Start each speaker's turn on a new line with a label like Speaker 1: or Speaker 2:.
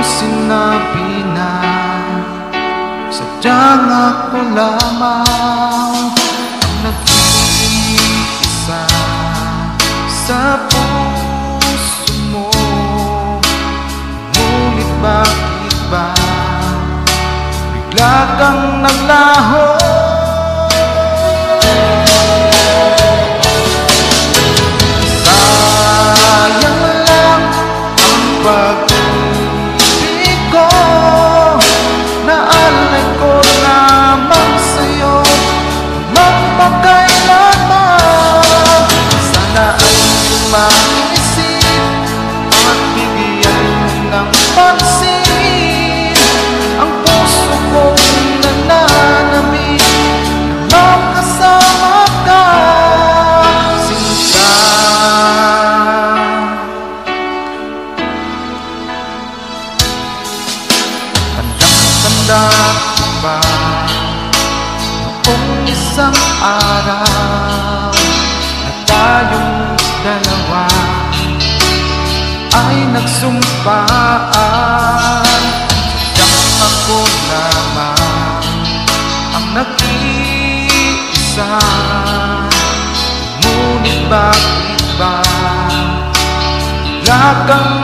Speaker 1: sinabi na sadyang ako lamang ang nag-iisa sa puso mo. Ngunit bakit ba bigla kang naglaho? Sayang lang ang pag-ibig ko, naalay ko lamang sa'yo magpakailanman. Sana ay maisip at bigyan ng pansin ang puso kong nananamig na makasama ka, Sinta. Tandang-tanda ko ba noong isang araw na tayong dalawa ay nagsumpaan? Sadyang ako lamang ang nag-iisa. Ngunit bakit ba bigla kang